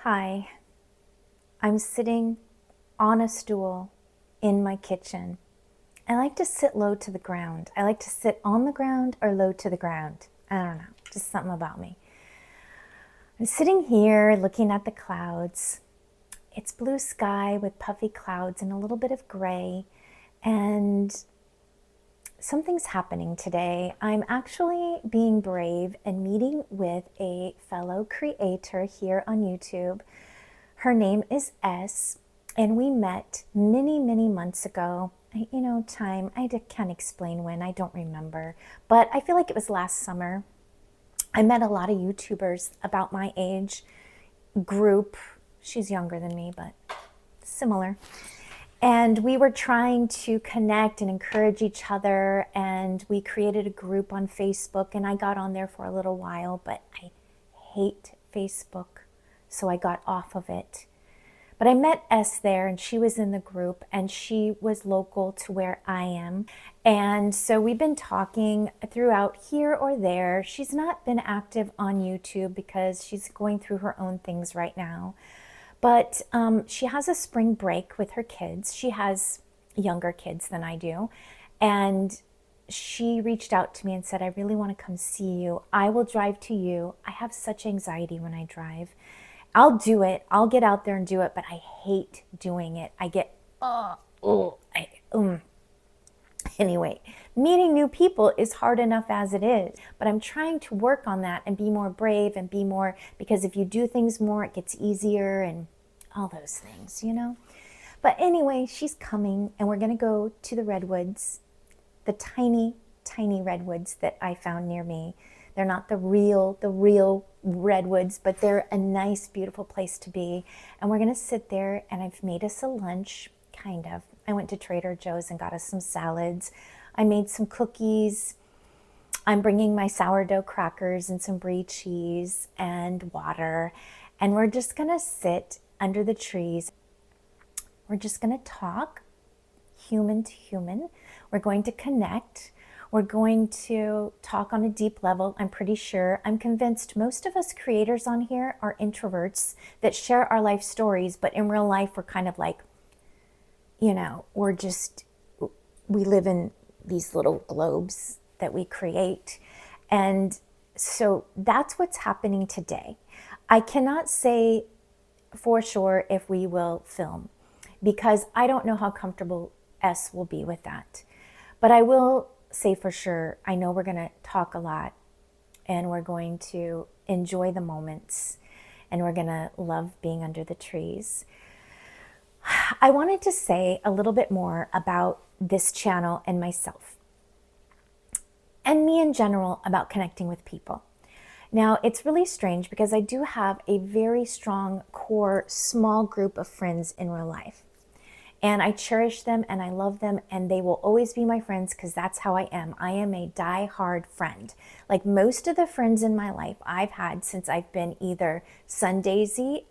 Hi, I'm sitting on a stool in my kitchen. I like to sit low to the ground. I like to sit on the ground or low to the ground. I don't know, just something about me. I'm sitting here looking at the clouds. It's blue sky with puffy clouds and a little bit of gray, and something's happening today. I'm actually being brave and meeting with a fellow creator here on YouTube. Her name is S, and we met many, many months ago. I can't explain when, I don't remember, but I feel like it was last summer. I met a lot of YouTubers about my age group. She's younger than me, but similar. And we were trying to connect and encourage each other, and we created a group on Facebook, and I got on there for a little while, but I hate Facebook, so I got off of it. But I met S there, and she was in the group, and she was local to where I am. And so we've been talking throughout here or there. She's not been active on YouTube because she's going through her own things right now. But she has a spring break with her kids. She has younger kids than I do. And she reached out to me and said, I really want to come see you. I will drive to you. I have such anxiety when I drive. I'll do it. I'll get out there and do it, but I hate doing it. I get, Anyway, meeting new people is hard enough as it is, but I'm trying to work on that and be more brave and be more, because if you do things more, it gets easier and all those things. But anyway, she's coming, and we're going to go to the redwoods, the tiny, tiny redwoods that I found near me. They're not the real redwoods, but they're a nice, beautiful place to be. And we're going to sit there, and I've made us a lunch, kind of. I went to Trader Joe's and got us some salads. I made some cookies. I'm bringing my sourdough crackers and some brie cheese and water. And we're just going to sit under the trees. We're just going to talk human to human. We're going to connect. We're going to talk on a deep level, I'm pretty sure. I'm convinced most of us creators on here are introverts that share our life stories, but in real life, we're kind of like, we live in these little globes that we create. And so that's what's happening today. I cannot say for sure if we will film, because I don't know how comfortable S will be with that. But I will say for sure, I know we're going to talk a lot, and we're going to enjoy the moments, and we're going to love being under the trees. I wanted to say a little bit more about this channel and myself, and me in general, about connecting with people. Now, it's really strange because I do have a very strong core, small group of friends in real life. And I cherish them and I love them, and they will always be my friends because that's how I am. I am a die-hard friend. Like most of the friends in my life I've had since I've been either Sundaisy,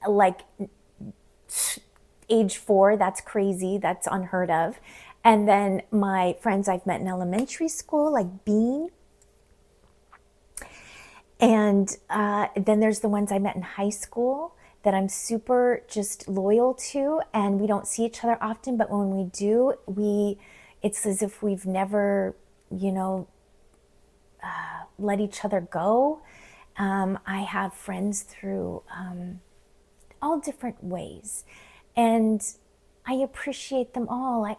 like age 4, that's crazy, that's unheard of. And then my friends I've met in elementary school, like Bean. And then there's the ones I met in high school that I'm super just loyal to, and we don't see each other often, but when we do, it's as if we've never, let each other go. I have friends through all different ways, and I appreciate them all.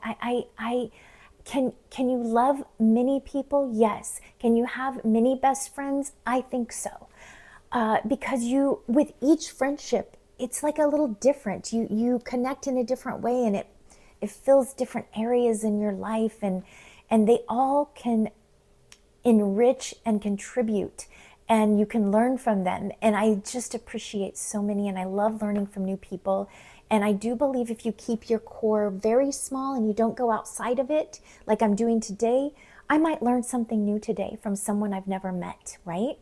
Can you love many people? Yes. Can you have many best friends? I think so. Because with each friendship, it's like a little different. You connect in a different way, and it fills different areas in your life, and they all can enrich and contribute, and you can learn from them. And I just appreciate so many, and I love learning from new people. And I do believe if you keep your core very small and you don't go outside of it, like I'm doing today, I might learn something new today from someone I've never met, right?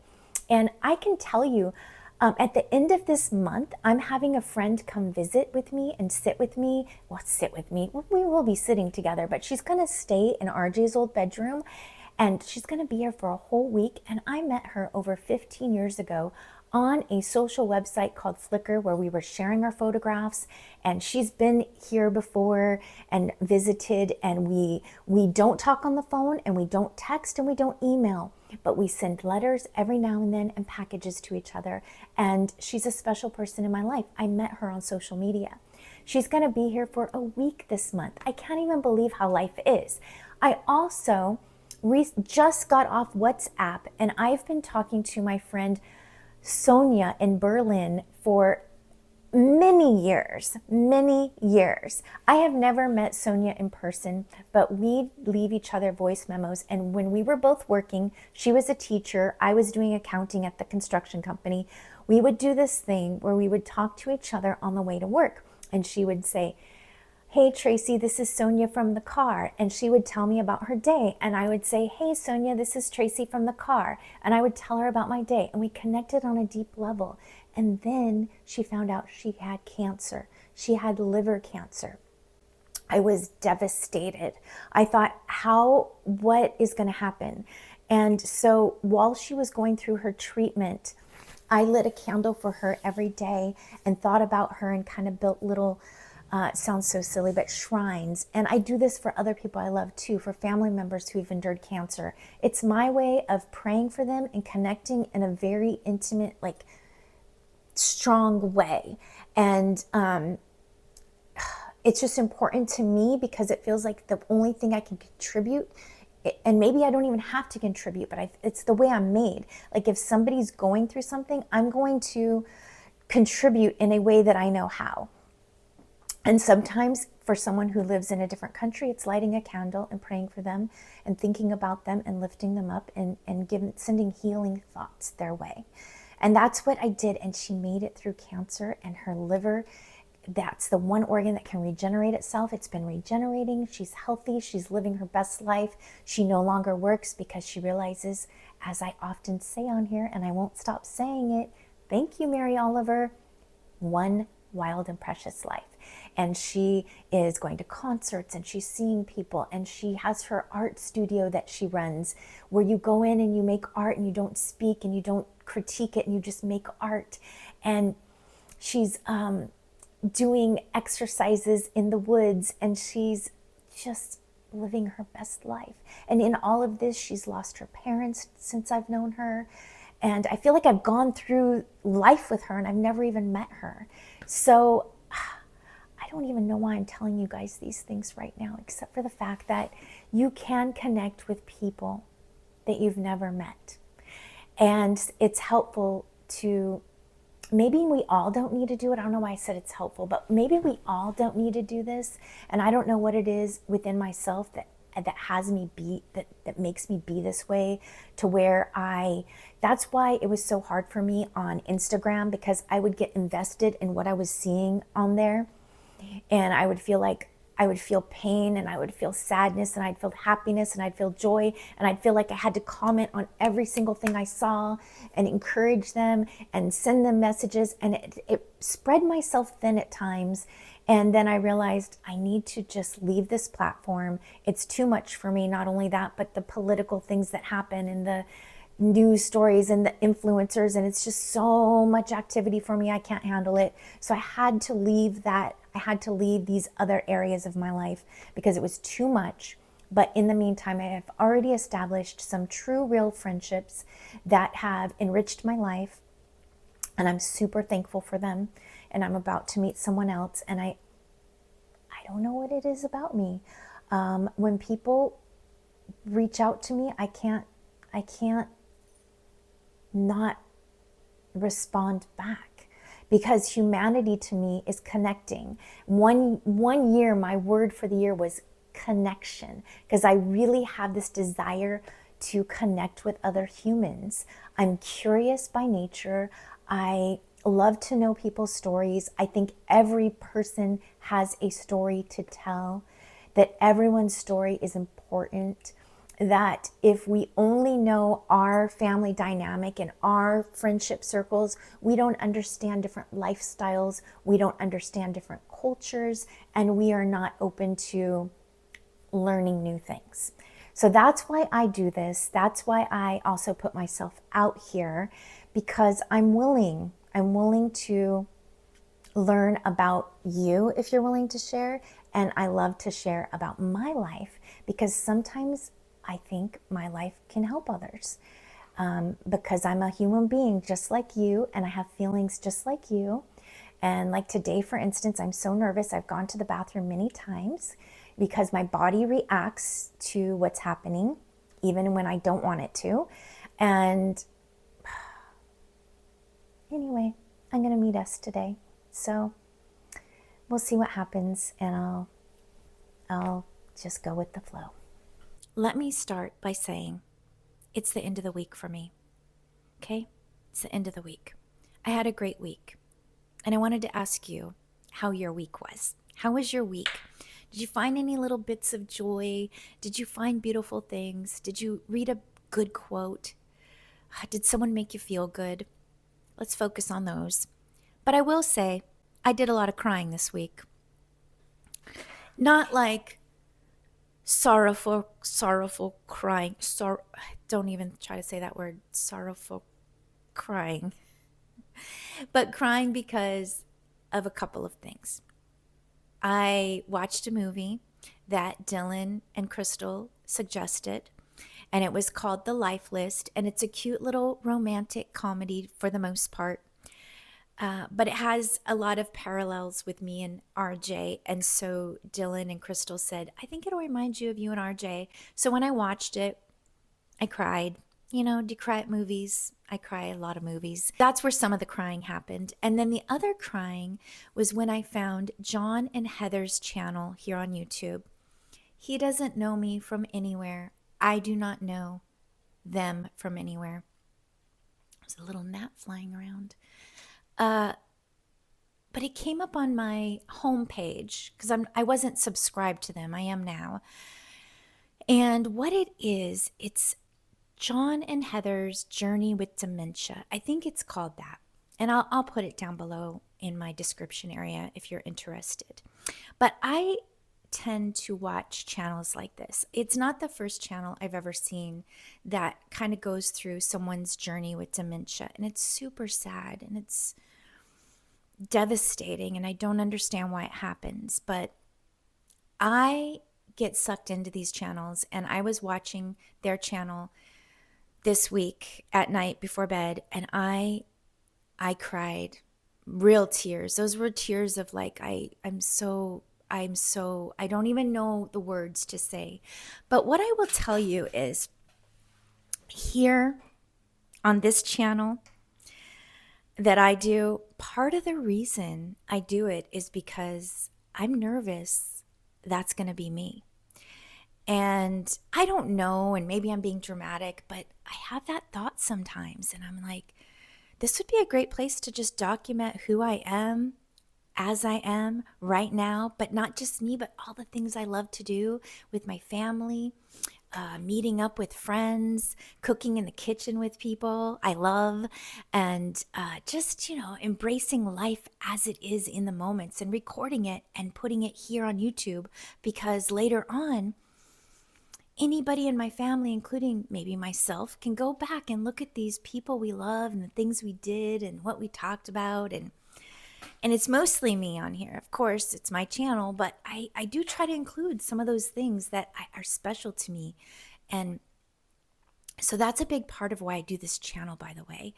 And I can tell you, at the end of this month, I'm having a friend come visit with me and sit with me. Well, sit with me. We will be sitting together, but she's going to stay in RJ's old bedroom. And she's going to be here for a whole week. And I met her over 15 years ago on a social website called Flickr, where we were sharing our photographs. And she's been here before and visited, and we don't talk on the phone, and we don't text, and we don't email, but we send letters every now and then and packages to each other. And she's a special person in my life. I met her on social media. She's going to be here for a week this month. I can't even believe how life is. I also just got off WhatsApp, and I've been talking to my friend Sonia in Berlin for many years. I have never met Sonia in person, but we leave each other voice memos. And when we were both working, she was a teacher, I was doing accounting at the construction company, we would do this thing where we would talk to each other on the way to work. And she would say, "Hey Tracy, this is Sonia from the car." And she would tell me about her day. And I would say, "Hey Sonia, this is Tracy from the car." And I would tell her about my day. And we connected on a deep level. And then she found out she had cancer. She had liver cancer. I was devastated. I thought, what is going to happen? And so while she was going through her treatment, I lit a candle for her every day and thought about her and kind of built little, it sounds so silly, but shrines. And I do this for other people I love too, for family members who've endured cancer. It's my way of praying for them and connecting in a very intimate, like, strong way. And it's just important to me because it feels like the only thing I can contribute, and maybe I don't even have to contribute, but it's the way I'm made. Like, if somebody's going through something, I'm going to contribute in a way that I know how. And sometimes for someone who lives in a different country, it's lighting a candle and praying for them and thinking about them and lifting them up and sending healing thoughts their way. And that's what I did. And she made it through cancer, and her liver, that's the one organ that can regenerate itself. It's been regenerating. She's healthy. She's living her best life. She no longer works because she realizes, as I often say on here, and I won't stop saying it, thank you, Mary Oliver, one wild and precious life. And she is going to concerts, and she's seeing people, and she has her art studio that she runs, where you go in and you make art and you don't speak and you don't critique it and you just make art. And she's doing exercises in the woods, and she's just living her best life. And in all of this, she's lost her parents since I've known her. And I feel like I've gone through life with her and I've never even met her. So I don't even know why I'm telling you guys these things right now, except for the fact that you can connect with people that you've never met. And it's helpful to, maybe we all don't need to do it. I don't know why I said it's helpful, but maybe we all don't need to do this. And I don't know what it is within myself that has me be, that makes me be this way, to where that's why it was so hard for me on Instagram, because I would get invested in what I was seeing on there. And I would feel like I would feel pain, and I would feel sadness, and I'd feel happiness, and I'd feel joy, and I'd feel like I had to comment on every single thing I saw and encourage them and send them messages. And it spread myself thin at times. And then I realized I need to just leave this platform. It's too much for me. Not only that, but the political things that happen and the news stories and the influencers, and it's just so much activity for me. I can't handle it. So I had to leave that. I had to leave these other areas of my life because it was too much. But in the meantime, I have already established some true, real friendships that have enriched my life, and I'm super thankful for them. And I'm about to meet someone else, and I don't know what it is about me. When people reach out to me, I can't not respond back, because humanity to me is connecting. One year, my word for the year was connection, because I really have this desire to connect with other humans. I'm curious by nature. I love to know people's stories. I think every person has a story to tell, that everyone's story is important, that if we only know our family dynamic and our friendship circles, we don't understand different lifestyles, we don't understand different cultures, and we are not open to learning new things. So that's why I do this. That's why I also put myself out here, because I'm willing. I'm willing to learn about you if you're willing to share. And I love to share about my life, because sometimes I think my life can help others, because I'm a human being just like you, and I have feelings just like you. And like today, for instance, I'm so nervous. I've gone to the bathroom many times because my body reacts to what's happening, even when I don't want it to. And anyway, I'm going to meet us today. So we'll see what happens, and I'll just go with the flow. Let me start by saying it's the end of the week for me. Okay? It's the end of the week. I had a great week, and I wanted to ask you how your week was. How was your week? Did you find any little bits of joy? Did you find beautiful things? Did you read a good quote? Did someone make you feel good? Let's focus on those. But I will say, I did a lot of crying this week. Not like sorrowful crying. Don't even try to say that word, sorrowful crying. But crying because of a couple of things. I watched a movie that Dylan and Crystal suggested, and it was called The Life List, and it's a cute little romantic comedy for the most part. But it has a lot of parallels with me and RJ. And so Dylan and Crystal said, I think it'll remind you of you and RJ. So when I watched it, I cried. You know, do you cry at movies? I cry at a lot of movies. That's where some of the crying happened. And then the other crying was when I found John and Heather's channel here on YouTube. He doesn't know me from anywhere. I do not know them from anywhere. There's a little gnat flying around. But it came up on my homepage because I wasn't subscribed to them. I am now. And what it is, it's John and Heather's Journey with Dementia. I think it's called that. And I'll put it down below in my description area if you're interested. But I tend to watch channels like this. It's not the first channel I've ever seen that kind of goes through someone's journey with dementia. And it's super sad and it's devastating, and I don't understand why it happens. But I get sucked into these channels, and I was watching their channel this week at night before bed, and I cried real tears. Those were tears of like, I'm so, I don't even know the words to say. But what I will tell you is, here on this channel that I do, part of the reason I do it is because I'm nervous that's going to be me. And I don't know, and maybe I'm being dramatic, but I have that thought sometimes, and I'm like, this would be a great place to just document who I am as I am right now, but not just me, but all the things I love to do with my family, meeting up with friends, cooking in the kitchen with people I love, and just, embracing life as it is in the moments and recording it and putting it here on YouTube, because later on, anybody in my family, including maybe myself, can go back and look at these people we love and the things we did and what we talked about. And it's mostly me on here. Of course, it's my channel, but I do try to include some of those things that are special to me. And so that's a big part of why I do this channel, by the way.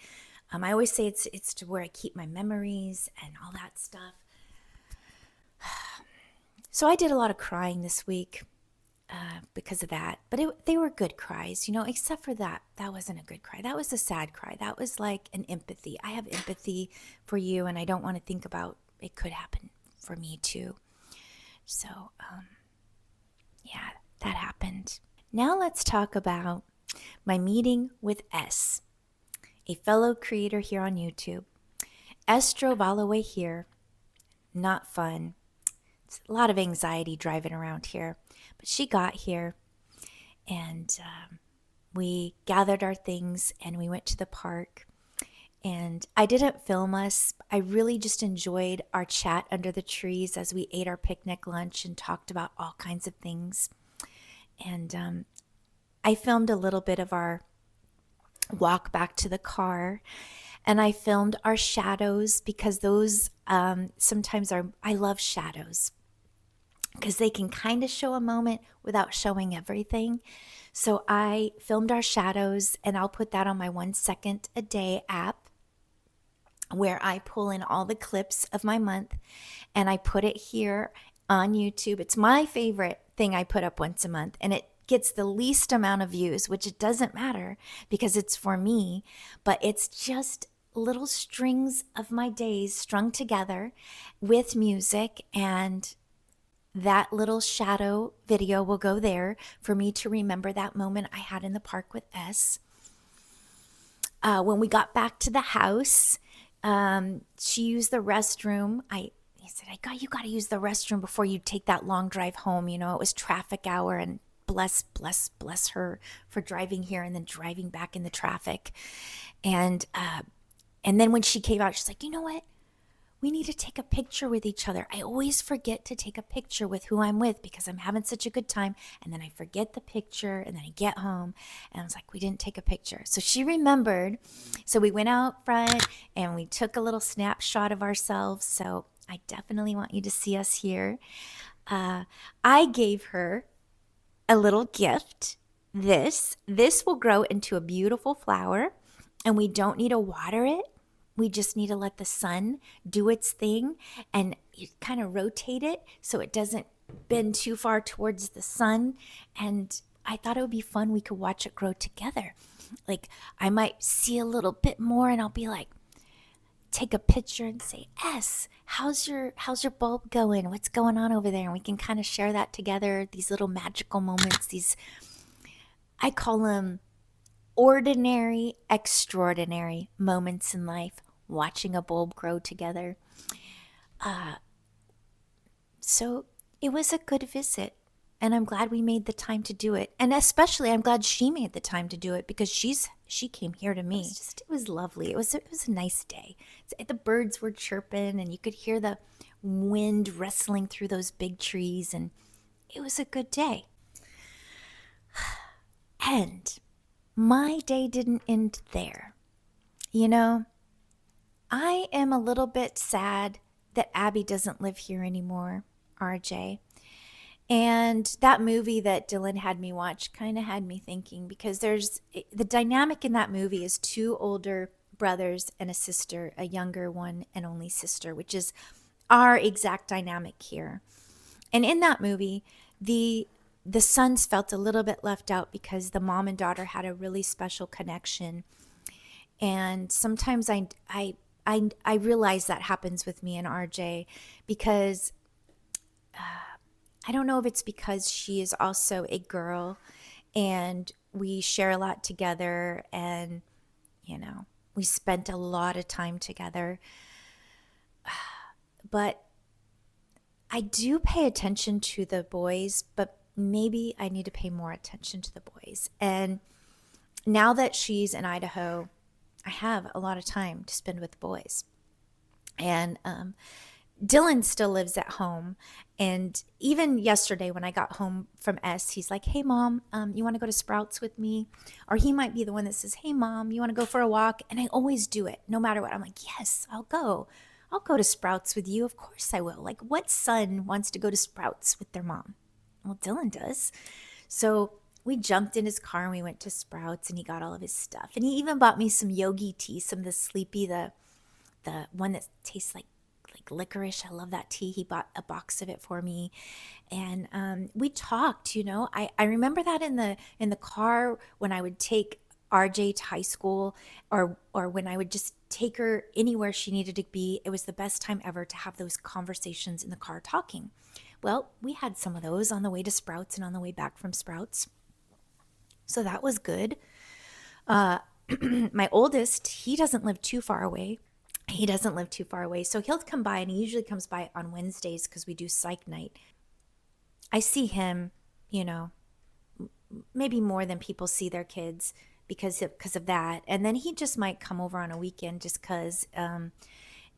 I always say it's to where I keep my memories and all that stuff. So I did a lot of crying this week because of that. But they were good cries, except for that. That wasn't a good cry. That was a sad cry. That was like an empathy. I have empathy for you, and I don't want to think about it could happen for me too. So, yeah, that happened. Now let's talk about my meeting with S, a fellow creator here on YouTube. S drove all the way here. Not fun. It's a lot of anxiety driving around here. But she got here, and we gathered our things, and we went to the park. And I didn't film us. I really just enjoyed our chat under the trees as we ate our picnic lunch and talked about all kinds of things. And I filmed a little bit of our walk back to the car, and I filmed our shadows because those sometimes are, I love shadows because they can kind of show a moment without showing everything. So I filmed our shadows, and I'll put that on my 1 second a day app where I pull in all the clips of my month and I put it here on YouTube. It's my favorite thing I put up once a month, and it gets the least amount of views, which it doesn't matter because it's for me, but it's just little strings of my days strung together with music, and that little shadow video will go there for me to remember that moment I had in the park with S. When we got back to the house, she used the restroom. He said, you got to use the restroom before you take that long drive home. You know, it was traffic hour, and bless her for driving here and then driving back in the traffic. And then when she came out, she's like, you know what? We need to take a picture with each other. I always forget to take a picture with who I'm with because I'm having such a good time. And then I forget the picture, and then I get home and I was like, we didn't take a picture. So she remembered. So we went out front and we took a little snapshot of ourselves. So I definitely want you to see us here. I gave her a little gift. This will grow into a beautiful flower, and we don't need to water it. We just need to let the sun do its thing and kind of rotate it so it doesn't bend too far towards the sun. And I thought it would be fun. We could watch it grow together. Like, I might see a little bit more and I'll be like, take a picture and say, S, how's your bulb going? What's going on over there? And we can kind of share that together. These little magical moments, I call them ordinary, extraordinary moments in life, watching a bulb grow together. So it was a good visit, and I'm glad we made the time to do it. And especially I'm glad she made the time to do it because she came here to me. It was lovely. It was a nice day. The birds were chirping, and you could hear the wind wrestling through those big trees, and it was a good day. And my day didn't end there. You know, I am a little bit sad that Abby doesn't live here anymore, RJ. And that movie that Dylan had me watch kind of had me thinking, because the dynamic in that movie is two older brothers and a sister, a younger one and only sister, which is our exact dynamic here. And in that movie, the sons felt a little bit left out because the mom and daughter had a really special connection. And sometimes I realize that happens with me and RJ because I don't know if it's because she is also a girl and we share a lot together, and, you know, we spent a lot of time together. But I do pay attention to the boys, but maybe I need to pay more attention to the boys. And now that she's in Idaho, I have a lot of time to spend with the boys. And Dylan still lives at home. And even yesterday when I got home from S, he's like, hey, Mom, you want to go to Sprouts with me? Or he might be the one that says, hey, Mom, you want to go for a walk? And I always do it, no matter what. I'm like, yes, I'll go. I'll go to Sprouts with you. Of course I will. Like, what son wants to go to Sprouts with their mom? Well, Dylan does. So we jumped in his car and we went to Sprouts, and he got all of his stuff. And he even bought me some yogi tea, some of the sleepy, the one that tastes like licorice. I love that tea. He bought a box of it for me. And we talked, you know. I remember that in the car when I would take RJ to high school, or when I would just take her anywhere she needed to be. It was the best time ever to have those conversations in the car talking. Well, we had some of those on the way to Sprouts and on the way back from Sprouts. So that was good. My oldest, he doesn't live too far away. So he'll come by, and he usually comes by on Wednesdays because we do psych night. I see him, you know, maybe more than people see their kids because of that. And then he just might come over on a weekend just because.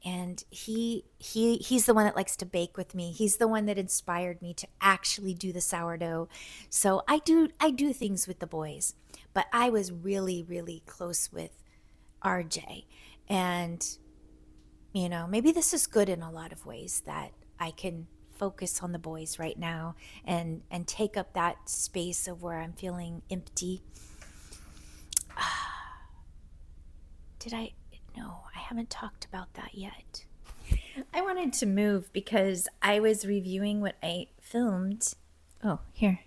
and he's the one that likes to bake with me. He's the one that inspired me to actually do the sourdough. So I do things with the boys, but I was really really close with RJ, and maybe this is good in a lot of ways that I can focus on the boys right now and take up that space of where I'm feeling empty. Did I? No, I haven't talked about that yet. I wanted to move because I was reviewing what I filmed. Oh, here.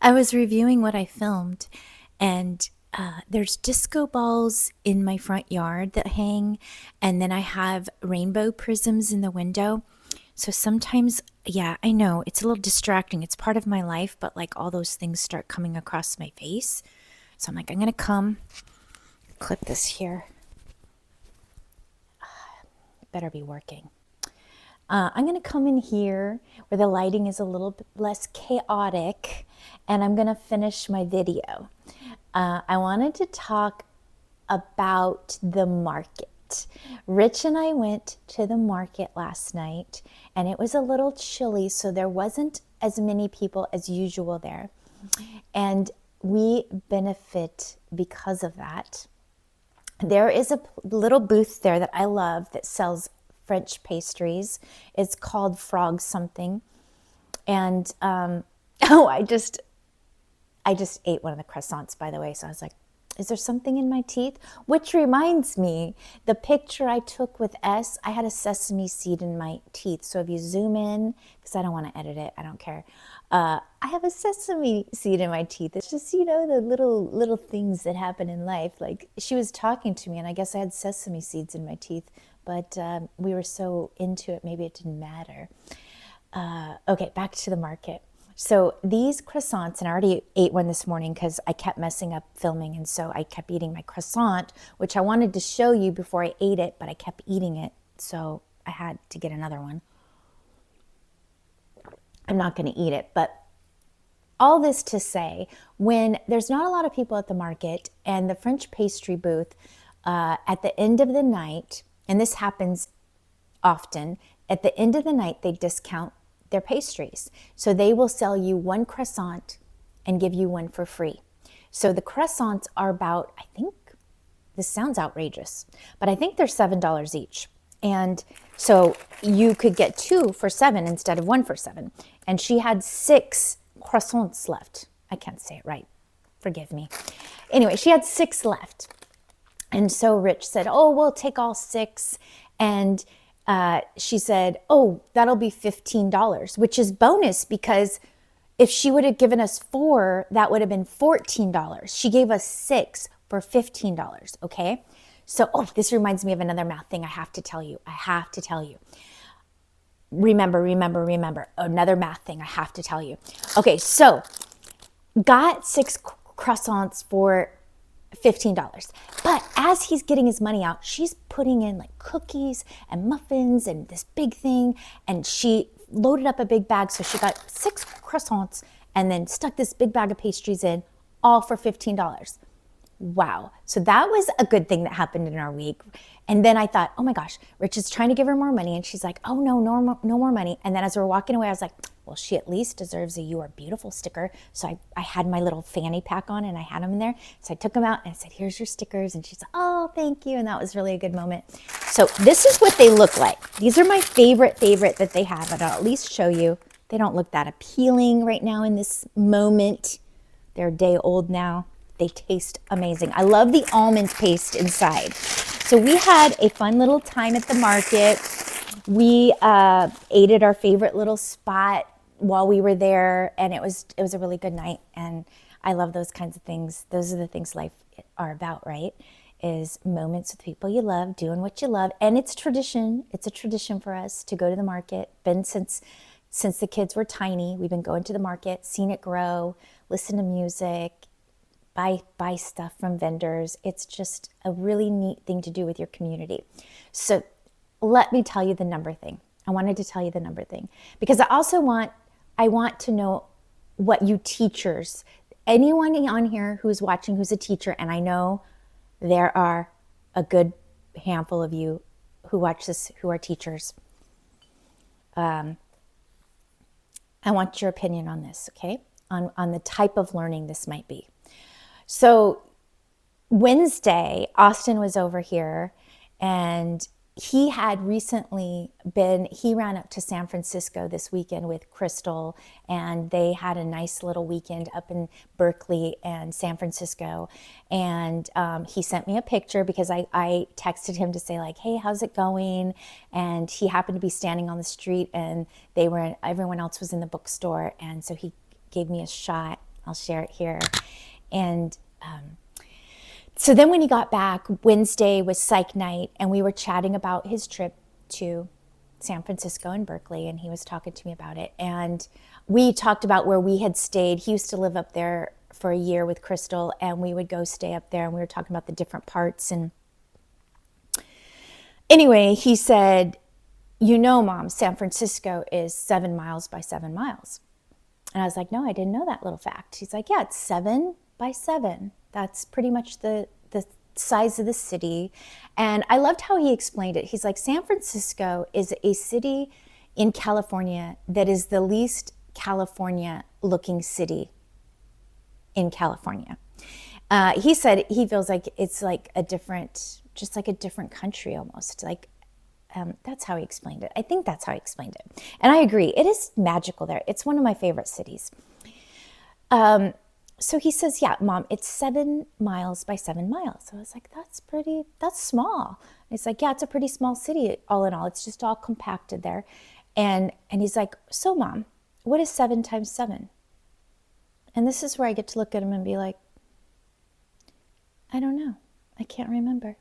I was reviewing what I filmed, and there's disco balls in my front yard that hang, and then I have rainbow prisms in the window. So sometimes, yeah, I know it's a little distracting. It's part of my life, but like all those things start coming across my face. So I'm like, I'm going to come clip this here. Better be working. I'm going to come in here where the lighting is a little bit less chaotic, and I'm going to finish my video. I wanted to talk about the market. Rich and I went to the market last night, and it was a little chilly, so there wasn't as many people as usual there. And we benefit because of that. There is a little booth there that I love that sells French pastries. It's called Frog something. And I just ate one of the croissants, by the way. So I was like, is there something in my teeth? Which reminds me, the picture I took with S, I had a sesame seed in my teeth. So if you zoom in, because I don't want to edit it, I don't care. I have a sesame seed in my teeth. It's just, the little things that happen in life. Like she was talking to me and I guess I had sesame seeds in my teeth, but we were so into it, maybe it didn't matter. Okay, back to the market. So these croissants, and I already ate one this morning because I kept messing up filming, and so I kept eating my croissant, which I wanted to show you before I ate it, but I kept eating it, so I had to get another one. I'm not going to eat it, but all this to say, when there's not a lot of people at the market and the French pastry booth, at the end of the night, and this happens often, at the end of the night, they discount their pastries. So they will sell you one croissant and give you one for free. So the croissants are about, I think, this sounds outrageous, but I think they're $7 each. And so you could get 2 for $7 instead of 1 for $7. And she had 6 croissants left. I can't say it right. Forgive me. Anyway, she had 6 left. And so Rich said, oh, we'll take all 6. And she said, oh, that'll be $15, which is bonus because if she would have given us 4, that would have been $14. She gave us 6 for $15, okay? So, oh, this reminds me of another math thing I have to tell you. Remember. Another math thing I have to tell you. Okay, so got 6 croissants for $15. But as he's getting his money out, she's putting in like cookies and muffins and this big thing. And she loaded up a big bag. So she got 6 croissants and then stuck this big bag of pastries in, all for $15. Wow. So that was a good thing that happened in our week. And then I thought, oh my gosh, Rich is trying to give her more money. And she's like, oh no more money. And then as we're walking away, I was like, well, she at least deserves a "You Are Beautiful" sticker. So I had my little fanny pack on and I had them in there. So I took them out and I said, here's your stickers. And she's like, oh, thank you. And that was really a good moment. So this is what they look like. These are my favorite that they have. And I'll at least show you. They don't look that appealing right now in this moment. They're a day old now. They taste amazing. I love the almond paste inside. So we had a fun little time at the market. We ate at our favorite little spot while we were there, and it was a really good night. And I love those kinds of things. Those are the things life are about, right? Is moments with people you love, doing what you love. And it's tradition. It's a tradition for us to go to the market. Been since the kids were tiny. We've been going to the market, seen it grow, listen to music, buy stuff from vendors. It's just a really neat thing to do with your community. So let me tell you the number thing. I wanted to tell you the number thing because I want to know what you teachers, anyone on here who's watching who's a teacher, and I know there are a good handful of you who watch this who are teachers. I want your opinion on this, okay? On the type of learning this might be. So Wednesday, Austin was over here, and he had recently he ran up to San Francisco this weekend with Crystal, and they had a nice little weekend up in Berkeley and San Francisco. And he sent me a picture because I texted him to say like, hey, how's it going? And he happened to be standing on the street, and everyone else was in the bookstore. And so he gave me a shot. I'll share it here. And so then when he got back, Wednesday was psych night, and we were chatting about his trip to San Francisco and Berkeley, and he was talking to me about it. And we talked about where we had stayed. He used to live up there for a year with Crystal, and we would go stay up there, and we were talking about the different parts. And anyway, he said, Mom, San Francisco is 7 miles by 7 miles. And I was like, no, I didn't know that little fact. He's like, yeah, it's 7 by 7. That's pretty much the size of the city. And I loved how he explained it. He's like, San Francisco is a city in California that is the least California looking city in California. He said he feels like it's like just like a different country almost. Like, that's how he explained it. I think that's how he explained it. And I agree. It is magical there. It's one of my favorite cities. So he says, yeah, Mom, it's 7 miles by 7 miles. So I was like, that's small. And he's like, yeah, it's a pretty small city all in all. It's just all compacted there. And he's like, so Mom, what is 7 times 7? And this is where I get to look at him and be like, I don't know. I can't remember.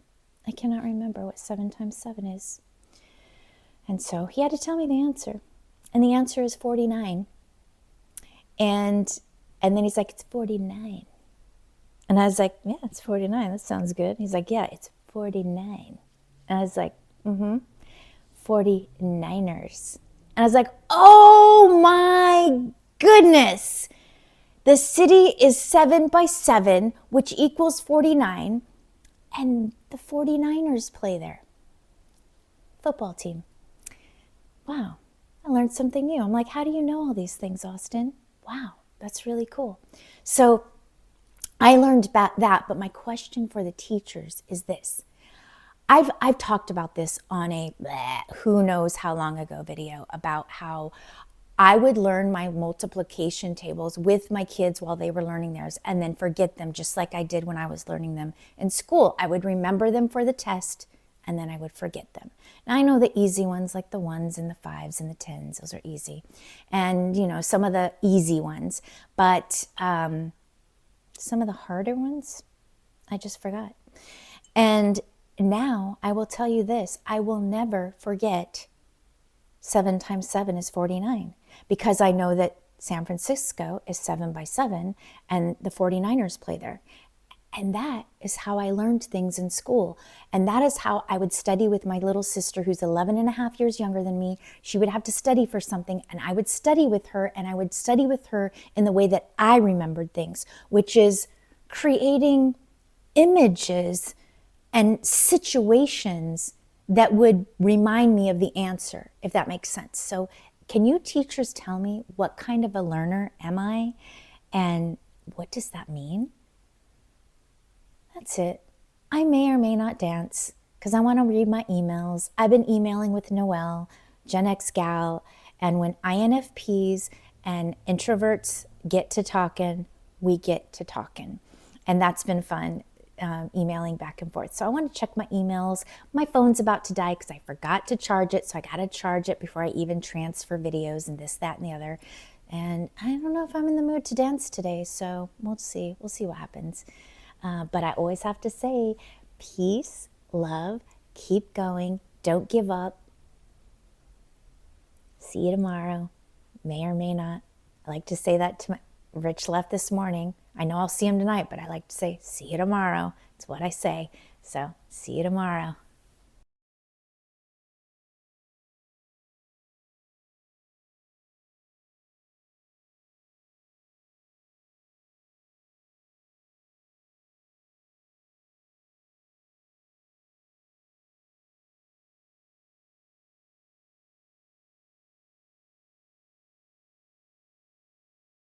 I cannot remember what 7 times 7 is. And so he had to tell me the answer. And the answer is 49. And then he's like, it's 49. And I was like, yeah, it's 49. That sounds good. He's like, yeah, it's 49. And I was like, 49ers. And I was like, oh my goodness. The city is 7 by 7, which equals 49. And the 49ers play there. Football team. Wow. I learned something new. I'm like, how do you know all these things, Austin? Wow. That's really cool. So I learned about that, but my question for the teachers is this. I've talked about this on a who knows how long ago video about how I would learn my multiplication tables with my kids while they were learning theirs and then forget them just like I did when I was learning them in school. I would remember them for the test and then I would forget them. Now I know the easy ones like the 1s and the 5s and the 10s, those are easy. And some of the easy ones, but some of the harder ones, I just forgot. And now I will tell you this, I will never forget 7 times 7 is 49 because I know that San Francisco is 7 by 7 and the 49ers play there. And that is how I learned things in school. And that is how I would study with my little sister who's 11 and a half years younger than me. She would have to study for something and I would study with her and I would study with her in the way that I remembered things, which is creating images and situations that would remind me of the answer, if that makes sense. So can you teachers tell me what kind of a learner am I and what does that mean? That's it. I may or may not dance because I want to read my emails. I've been emailing with Noelle, Gen X gal, and when INFPs and introverts get to talking, we get to talking. And that's been fun, emailing back and forth. So I want to check my emails. My phone's about to die because I forgot to charge it. So I got to charge it before I even transfer videos and this, that, and the other. And I don't know if I'm in the mood to dance today. So we'll see. We'll see what happens. But I always have to say, peace, love, keep going, don't give up. See you tomorrow, may or may not. I like to say that to Rich left this morning. I know I'll see him tonight, but I like to say, see you tomorrow. It's what I say. So, see you tomorrow.